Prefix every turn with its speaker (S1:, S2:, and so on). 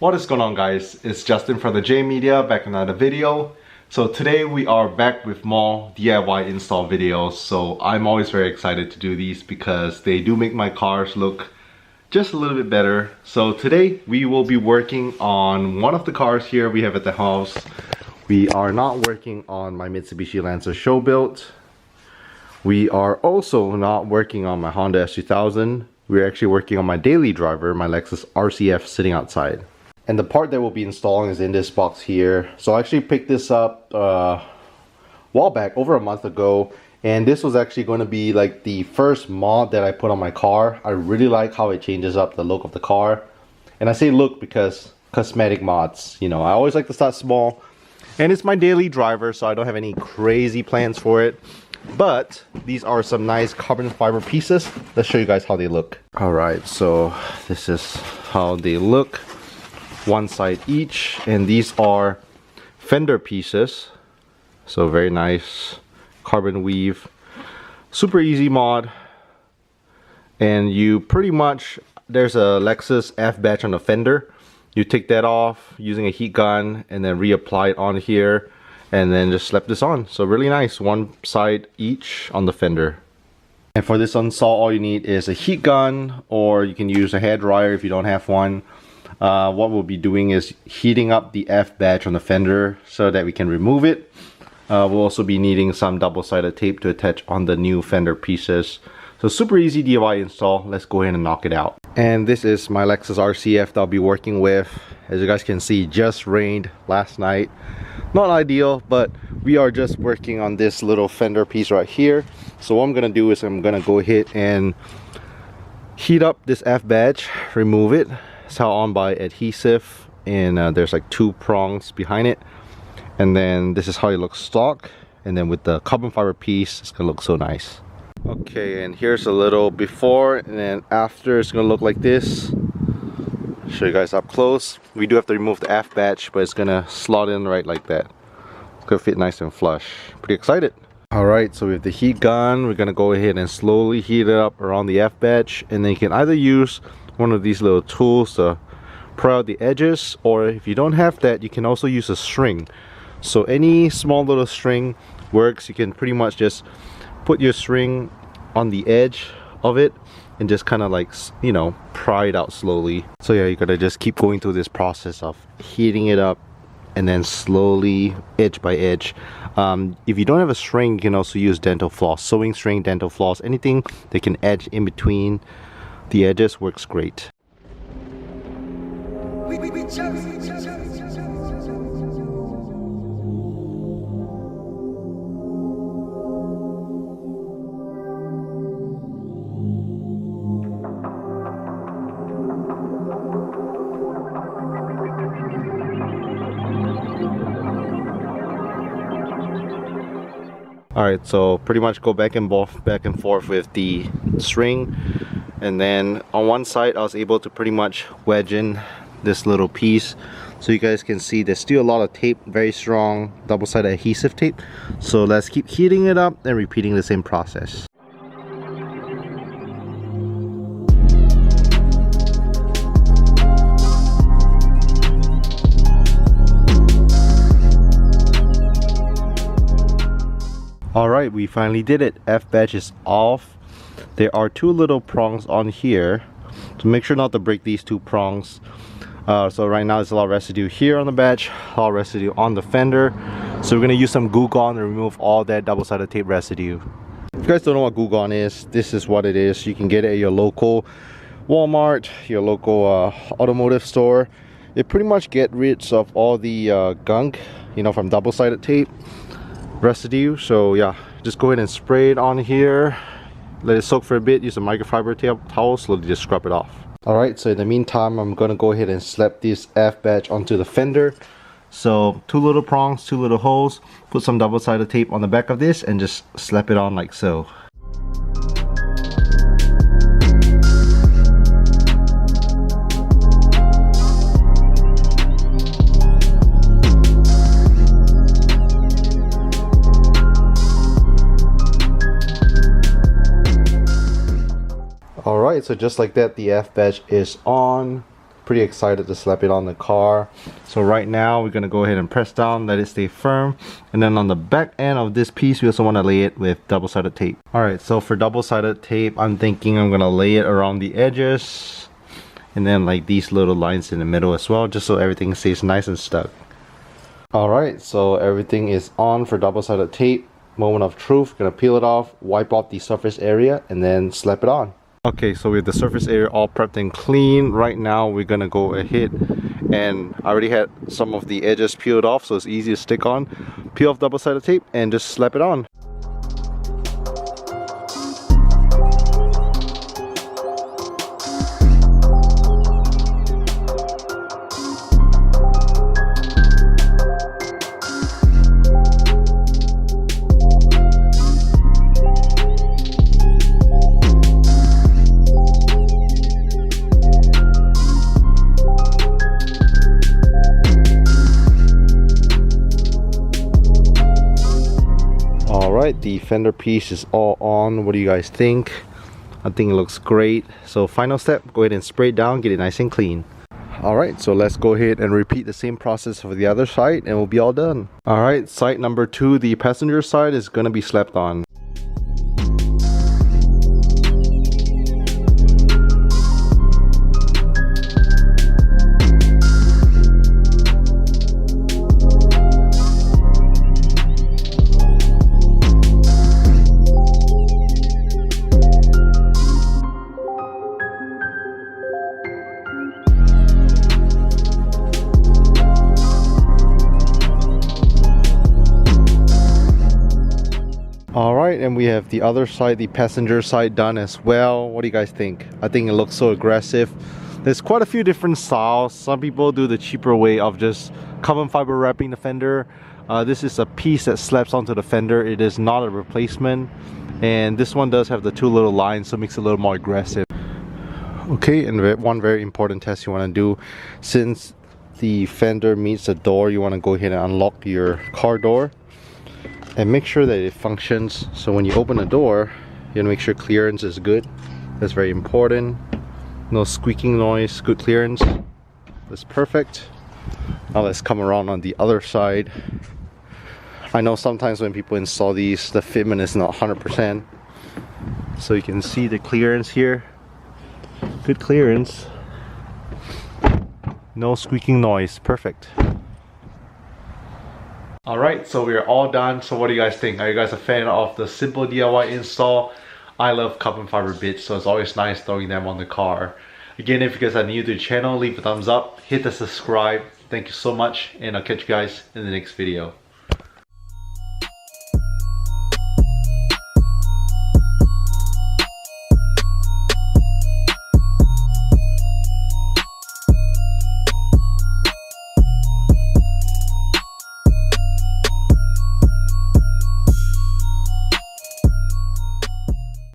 S1: What is going on, guys? It's Justin from the J Media, back in another video. So today we are back with more DIY install videos. So I'm always very excited to do these because they do make my cars look just a little bit better. So today we will be working on one of the cars here we have at the house. We are not working on my Mitsubishi Lancer show build. We are also not working on my Honda S2000. We're actually working on my daily driver, my Lexus RCF, sitting outside. And the part that we'll be installing is in this box here. So I actually picked this up a while back, over a month ago. And this was actually going to be like the first mod that I put on my car. I really like how it changes up the look of the car. And I say look because cosmetic mods, you know, I always like to start small. And it's my daily driver, so I don't have any crazy plans for it. But these are some nice carbon fiber pieces. Let's show you guys how they look. Alright, so this is how they look. One side each, and these are fender pieces, so very nice carbon weave, super easy mod. And you pretty much, there's a Lexus F badge on the fender. You take that off using a heat gun and then reapply it on here and then just slap this on. So really nice, one side each on the fender. And for this install, all you need is a heat gun, or you can use a hair dryer if you don't have one. What we'll be doing is heating up the F badge on the fender so that we can remove it. We'll also be needing some double-sided tape to attach on the new fender pieces. So super easy DIY install. Let's go ahead and knock it out. And this is my Lexus RCF that I'll be working with. As you guys can see, just rained last night. Not ideal, but we are just working on this little fender piece right here. So what I'm gonna do is I'm gonna go ahead and heat up this F badge, remove it. It's held on by adhesive, and there's like two prongs behind it. And then this is how it looks stock, and then with the carbon fiber piece, it's gonna look so nice. Okay, and here's a little before and then after. It's gonna look like this. Show you guys up close. We do have to remove the F badge, but it's gonna slot in right like that. It's gonna fit nice and flush. Pretty excited. Alright, so with the heat gun, we're gonna go ahead and slowly heat it up around the F badge, and then you can either use one of these little tools to pry out the edges, or if you don't have that, you can also use a string. So any small little string works. You can pretty much just put your string on the edge of it and just kind of like, you know, pry it out slowly. So yeah, you gotta just keep going through this process of heating it up and then slowly, edge by edge. If you don't have a string, you can also use dental floss, sewing string, dental floss, anything that can edge in between the edges works great. Alright, so pretty much go back and forth with the string. And then on one side I was able to pretty much wedge in this little piece, so you guys can see there's still a lot of tape, very strong double-sided adhesive tape. So let's keep heating it up and repeating the same process. Alright, we finally did it. F badge is off. There are two little prongs on here, so make sure not to break these two prongs. So right now there's a lot of residue here on the badge, a lot of residue on the fender. So we're going to use some glue gun to remove all that double-sided tape residue. If you guys don't know what glue gun is, this is what it is. You can get it at your local Walmart, your local automotive store. It pretty much gets rid of all the gunk, you know, from double-sided tape residue. So yeah, just go ahead and spray it on here. Let it soak for a bit, use a microfiber towel, slowly just scrub it off. Alright, so in the meantime, I'm gonna go ahead and slap this F badge onto the fender. So two little prongs, two little holes, put some double-sided tape on the back of this and just slap it on like so. Alright, so just like that, the F badge is on. Pretty excited to slap it on the car. So right now we're gonna go ahead and press down, let it stay firm, and then on the back end of this piece we also want to lay it with double-sided tape. Alright, so for double-sided tape I'm thinking I'm gonna lay it around the edges and then like these little lines in the middle as well, just so everything stays nice and stuck. Alright, so everything is on for double-sided tape. Moment of truth, gonna peel it off, wipe off the surface area, and then slap it on. Okay, so with the surface area all prepped and clean, right now we're gonna go ahead and I already had some of the edges peeled off, so it's easy to stick on. Peel off double-sided tape and just slap it on. Alright, the fender piece is all on. What do you guys think? I think it looks great. So final step, go ahead and spray it down, get it nice and clean. Alright, so let's go ahead and repeat the same process for the other side and we'll be all done. Alright, side number 2, the passenger side, is gonna be slapped on. Alright, and we have the other side, the passenger side, done as well. What do you guys think? I think it looks so aggressive. There's quite a few different styles. Some people do the cheaper way of just carbon fiber wrapping the fender. This is a piece that slaps onto the fender. It is not a replacement. And this one does have the 2 little lines, so it makes it a little more aggressive. Okay, and one very important test you want to do. Since the fender meets the door, you want to go ahead and unlock your car door and make sure that it functions. So when you open the door, you want to make sure clearance is good. That's very important. No squeaking noise, good clearance. That's perfect. Now let's come around on the other side. I know sometimes when people install these, the fitment is not 100%. So you can see the clearance here. Good clearance. No squeaking noise, perfect. Alright, so we're all done. So what do you guys think? Are you guys a fan of the simple DIY install? I love carbon fiber bits, so it's always nice throwing them on the car. Again, if you guys are new to the channel, leave a thumbs up, hit the subscribe. Thank you so much, and I'll catch you guys in the next video.